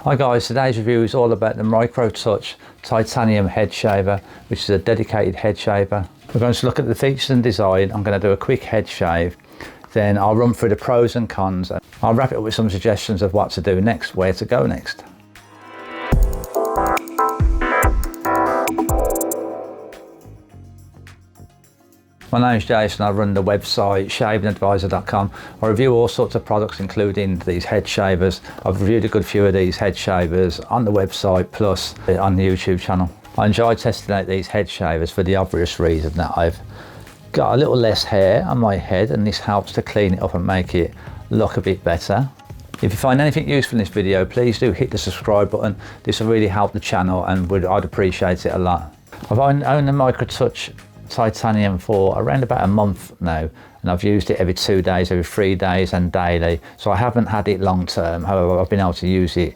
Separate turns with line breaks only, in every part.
Hi guys, today's review is all about the Microtouch Titanium Head Shaver, which is a dedicated head shaver. We're going to look at the features and design. I'm going to do a quick head shave, then I'll run through the pros and cons. I'll wrap it up with some suggestions of what to do next, where to go next. My name is Jason. I run the website shavingadvisor.com. I review all sorts of products including these head shavers. I've reviewed a good few of these head shavers on the website plus on the YouTube channel. I enjoy testing out these head shavers for the obvious reason that I've got a little less hair on my head, and this helps to clean it up and make it look a bit better. If you find anything useful in this video, please do hit the subscribe button. This will really help the channel and I'd appreciate it a lot. I've owned the Microtouch Titanium for around about a month now, and I've used it every 2 days, every 3 days and daily, so I haven't had it long term. However, I've been able to use it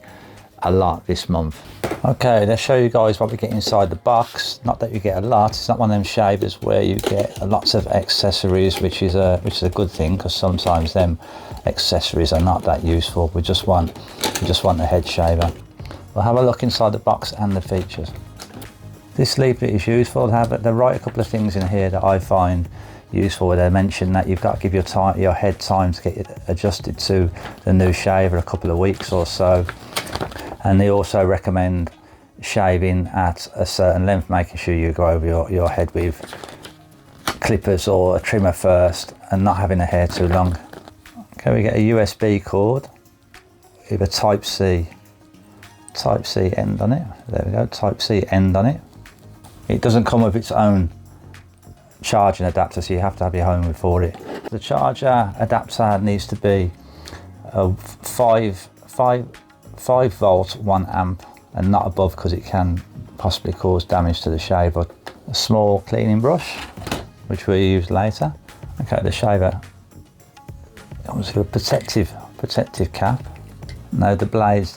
a lot this month. Okay, let's show you guys what we get inside the box. Not that you get a lot, it's not one of them shavers where you get lots of accessories, which is a good thing, because sometimes them accessories are not that useful. We just want the head shaver. We'll have a look inside the box and the features. This leaflet is useful. They write a couple of things in here that I find useful, where they mention that you've got to give your head time to get it adjusted to the new shaver, a couple of weeks or so. And they also recommend shaving at a certain length, making sure you go over your head with clippers or a trimmer first and not having the hair too long. Okay, we get a USB cord with a Type-C end on it. There we go, Type-C end on it. It doesn't come with its own charging adapter, so you have to have your home with for it. The charger adapter needs to be a 5 volt 1 amp and not above, because it can possibly cause damage to the shaver. A small cleaning brush, which we'll use later. Okay, the shaver comes with a protective cap. Now the blades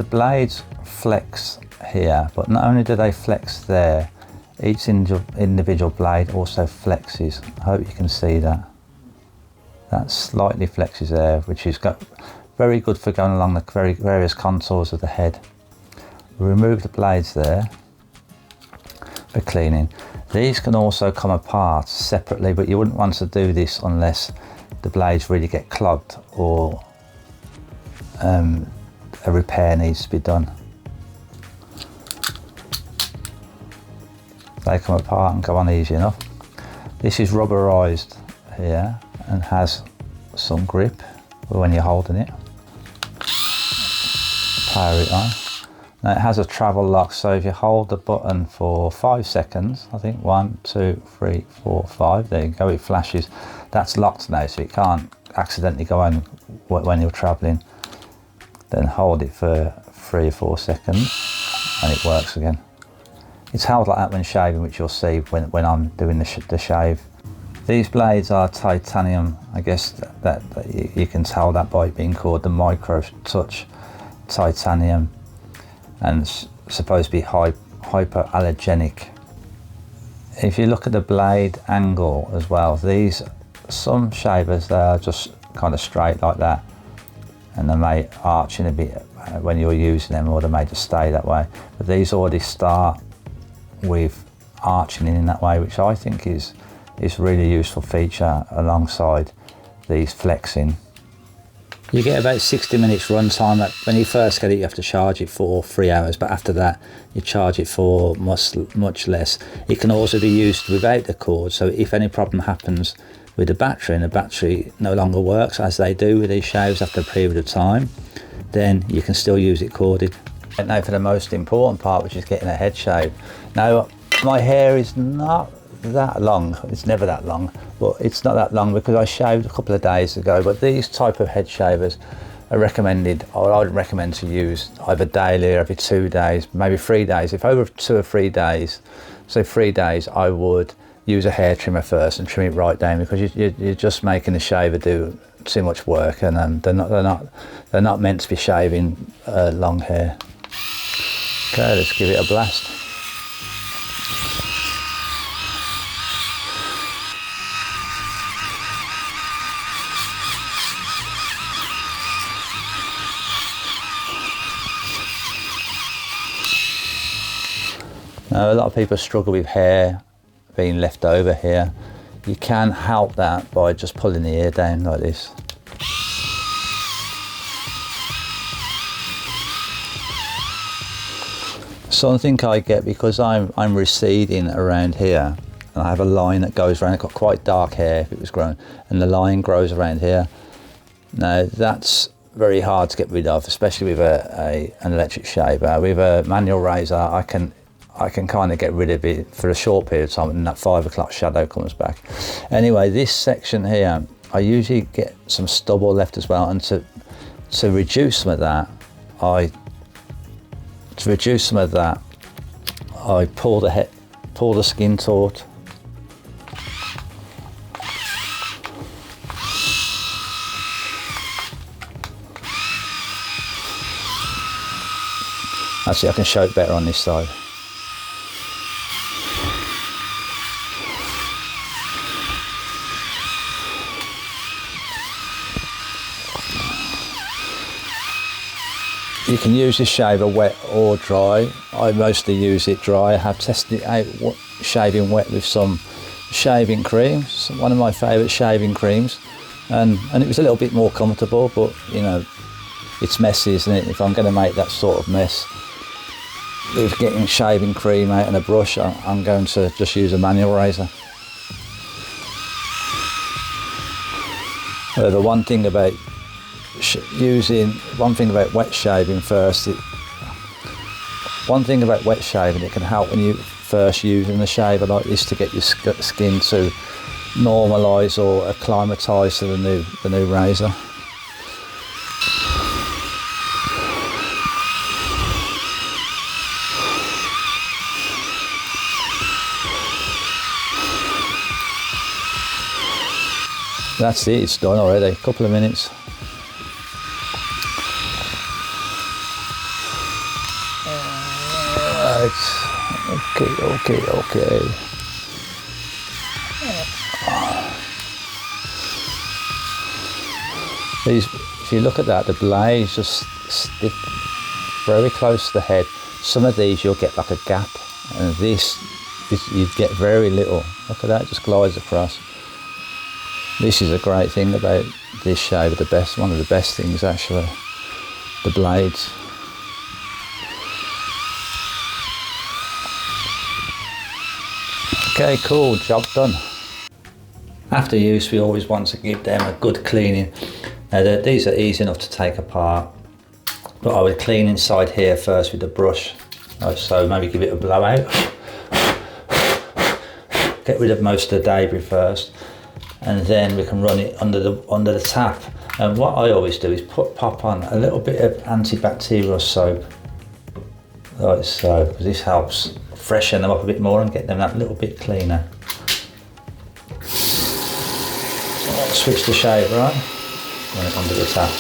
flex here, but not only do they flex there, each individual blade also flexes. I hope you can see that. That slightly flexes there, which is very good for going along the various contours of the head. We remove the blades there for cleaning. These can also come apart separately, but you wouldn't want to do this unless the blades really get clogged or a repair needs to be done. They come apart and go on easy enough. This is rubberized here and has some grip when you're holding it. Power it on. Now it has a travel lock, so if you hold the button for 5 seconds, I think 1, 2, 3, 4, 5, there you go, it flashes. That's locked now, so it can't accidentally go on when you're traveling. Then hold it for 3 or 4 seconds and it works again. It's held like that when shaving, which you'll see when I'm doing the shave. These blades are titanium. I guess that you can tell that by being called the Microtouch Titanium, and it's supposed to be hypoallergenic. If you look at the blade angle as well, some shavers, they are just kind of straight like that, and they may arch in a bit when you're using them, or they may just stay that way. But these already start with arching in that way, which I think is really useful feature alongside these flexing. You get about 60 minutes run time. When you first get it, you have to charge it for 3 hours, but after that you charge it for much less. It can also be used without the cord, so if any problem happens with the battery and the battery no longer works, as they do with these shaves after a period of time, then you can still use it corded. And now for the most important part, which is getting a head shave. Now my hair is not that long, it's never that long, but it's not that long because I shaved a couple of days ago. But these type of head shavers are recommended, or I would recommend to use either daily or every 2 days, maybe 3 days. If over 2 or 3 days, so 3 days, I would use a hair trimmer first and trim it right down, because you're just making the shaver do too much work, and they're not meant to be shaving long hair. Okay, let's give it a blast. Now, a lot of people struggle with hair being left over here. You can help that by just pulling the ear down like this. Something I get, because I'm receding around here, and I have a line that goes around. I've got quite dark hair if it was grown, and the line grows around here. Now that's very hard to get rid of, especially with an electric shaver. With a manual razor, I can kind of get rid of it for a short period of time, and that 5 o'clock shadow comes back. Anyway, this section here, I usually get some stubble left as well, and to reduce some of that, I pull the skin taut. Actually, I can show it better on this side. You can use this shaver wet or dry. I mostly use it dry. I have tested it out shaving wet with some shaving cream, one of my favourite shaving creams, and it was a little bit more comfortable, but you know, it's messy, isn't it? If I'm going to make that sort of mess with getting shaving cream out and a brush, I'm going to just use a manual razor. The one thing about wet shaving first, it can help when you first using the shaver like this to get your skin to normalise or acclimatise to the new razor. That's it, it's done already, a couple of minutes. Okay. If you look at that, the blades just stick very close to the head. Some of these you'll get like a gap, and this you get very little. Look at that, it just glides across. This is a great thing about this shaver, one of the best things actually, the blades. Okay, cool, job done. After use, we always want to give them a good cleaning. Now these are easy enough to take apart, but I would clean inside here first with the brush. So maybe give it a blowout. Get rid of most of the debris first, and then we can run it under the tap. And what I always do is pop on a little bit of antibacterial soap, like so, because this helps freshen them up a bit more and get them that little bit cleaner. Switch the shaver on, run it under the tap.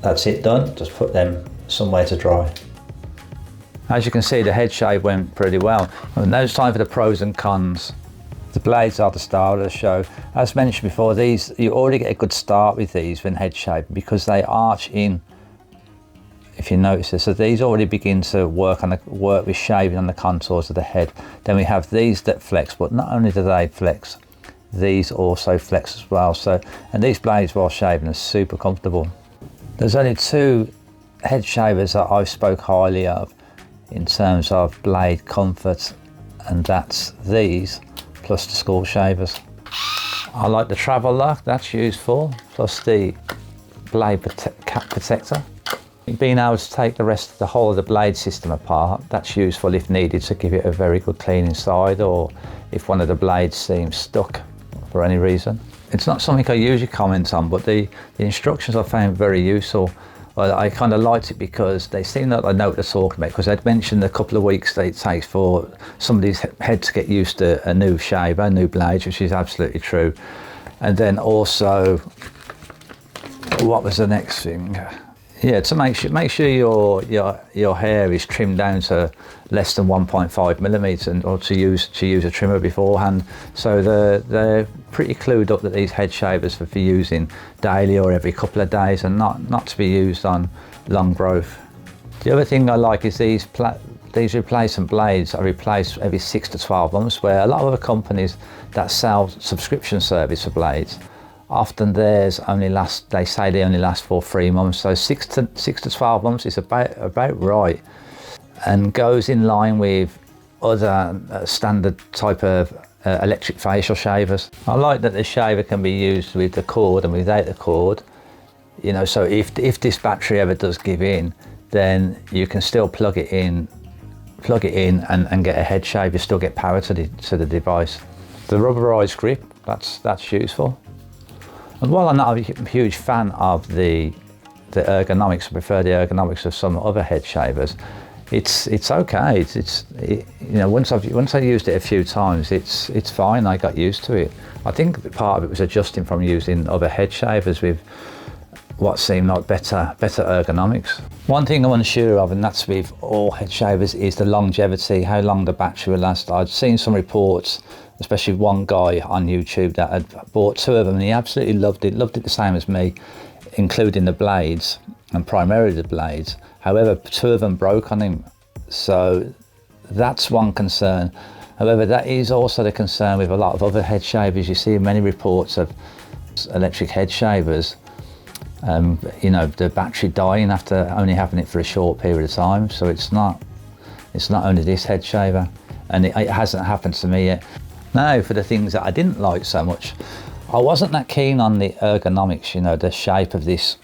That's it done, just put them somewhere to dry. As you can see, the head shave went pretty well. And now it's time for the pros and cons. The blades are the star of the show. As mentioned before, these, you already get a good start with these when head shaving because they arch in, if you notice this. So these already begin to work with shaving on the contours of the head. Then we have these that flex, but not only do they flex, these also flex as well. So, and these blades while shaving are super comfortable. There's only two head shavers that I spoke highly of in terms of blade comfort, and that's these plus the school shavers. I like the travel lock, that's useful, plus the blade cap protector. Being able to take the whole of the blade system apart, that's useful if needed to give it a very good clean inside, or if one of the blades seems stuck for any reason. It's not something I usually comment on, but the instructions I found very useful. I kind of liked it because they seem like they know what they're talking about, because I'd mentioned a couple of weeks that it takes for somebody's head to get used to a new shaver, new blades, which is absolutely true. And then also What was the next thing? Yeah, to make sure your hair is trimmed down to less than 1.5 millimeters, or to use a trimmer beforehand. So they're pretty clued up that these head shavers for using daily or every couple of days, and not to be used on long growth. The other thing I like is these replacement blades are replaced every 6 to 12 months, where a lot of other companies that sell subscription service for blades, often theirs they say they only last for 3 months. So 6 to 12 months is about right, and goes in line with other standard type of electric facial shavers. I like that the shaver can be used with the cord and without the cord. You know, so if this battery ever does give in, then you can still plug it in and get a head shave. You still get power to the device. The rubberized grip, that's useful. And while I'm not a huge fan of the ergonomics, I prefer the ergonomics of some other head shavers. It's okay. You know, once I used it a few times, it's fine. I got used to it. I think part of it was adjusting from using other head shavers with what seemed like better ergonomics. One thing I'm unsure of, and that's with all head shavers, is the longevity, how long the battery will last. I'd seen some reports, especially one guy on YouTube that had bought 2 of them, and he absolutely loved it the same as me, including the blades, and primarily the blades. However, 2 of them broke on him, so that's one concern. However, that is also the concern with a lot of other head shavers. You see many reports of electric head shavers, you know, the battery dying after only having it for a short period of time. So it's not only this head shaver, and it hasn't happened to me yet. Now, for the things that I didn't like so much, I wasn't that keen on the ergonomics, you know, the shape of this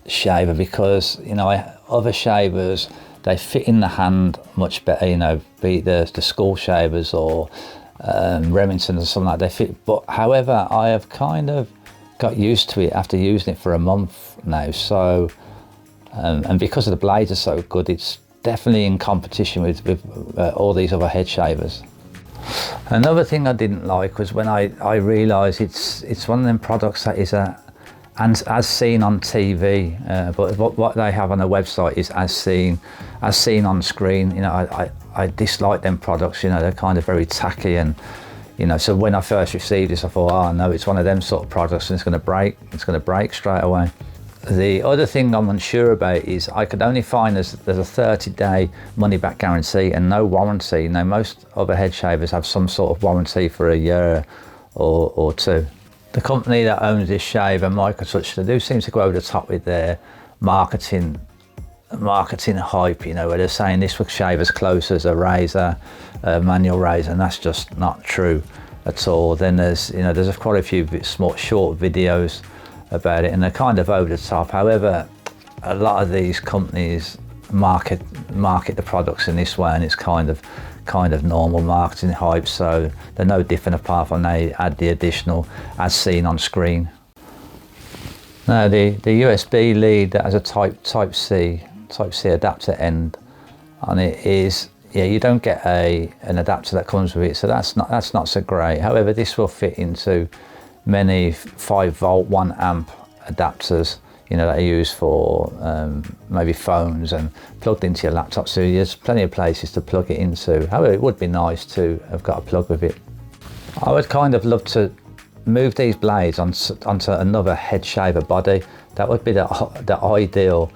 shaver, because, you know, other shavers, they fit in the hand much better, you know, be it the school shavers or Remington or something like that, they fit. But however, I have kind of got used to it after using it for a month now. So, and because of the blades are so good, it's definitely in competition with all these other head shavers. Another thing I didn't like was when I realised it's one of them products that is as seen on TV, but what they have on their website is as seen on screen. You know, I dislike them products. You know, they're kind of very tacky, and you know, so when I first received this, I thought, oh no, it's one of them sort of products, and it's going to break straight away. The other thing I'm unsure about is I could only find there's a 30-day money-back guarantee and no warranty. Now, most other head shavers have some sort of warranty for a year or 2. The company that owns this shaver, Microtouch, they do seem to go over the top with their marketing hype, you know, where they're saying this will shave as close as a razor, a manual razor, and that's just not true at all. Then there's quite a few short videos about it, and they're kind of over the top. However, a lot of these companies market the products in this way, and it's kind of normal marketing hype, so they're no different apart from they add the additional as seen on screen. Now the USB lead that has a type C adapter end on it is, yeah, you don't get an adapter that comes with it, so that's not so great. However, this will fit into many 5-volt 1 amp adapters, you know, that are used for maybe phones and plugged into your laptop, so there's plenty of places to plug it into. However, it would be nice to have got a plug with it. I would kind of love to move these blades onto another head shaver body. That would be the ideal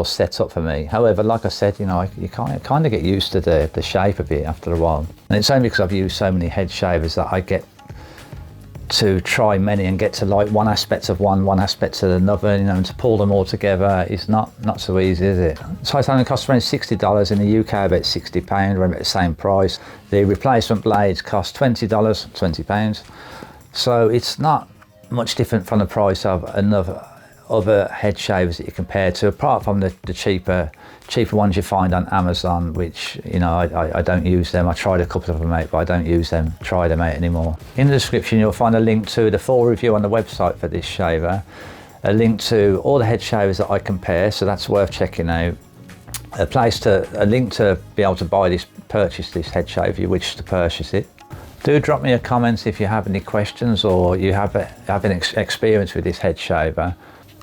setup for me. However, like I said, you know, you kind of get used to the shape of it after a while, and it's only because I've used so many head shavers that I get to try many and get to like one aspect of one aspect of another, you know, and to pull them all together is not so easy, is it? Titanium costs around $60 in the UK, about £60, around about the same price. The replacement blades cost $20, £20. So it's not much different from the price of other head shavers that you compare to, apart from the cheaper ones you find on Amazon, which, you know, I don't use them. I tried a couple of them out, but I don't use them, try them out anymore. In the description you'll find a link to the full review on the website for this shaver, a link to all the head shavers that I compare, so that's worth checking out. A link to be able to purchase this head shaver if you wish to purchase it. Do drop me a comment if you have any questions or you have any experience with this head shaver.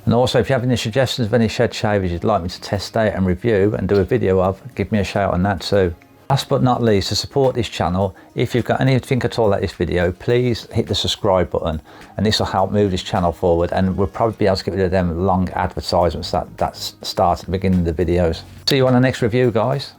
And also, if you have any suggestions of any head shavers you'd like me to test out and review and do a video of, give me a shout on that too. Last but not least, to support this channel, if you've got anything at all at this video, please hit the subscribe button, and this will help move this channel forward, and we'll probably be able to get rid of them long advertisements that start at the beginning of the videos. See you on the next review, guys.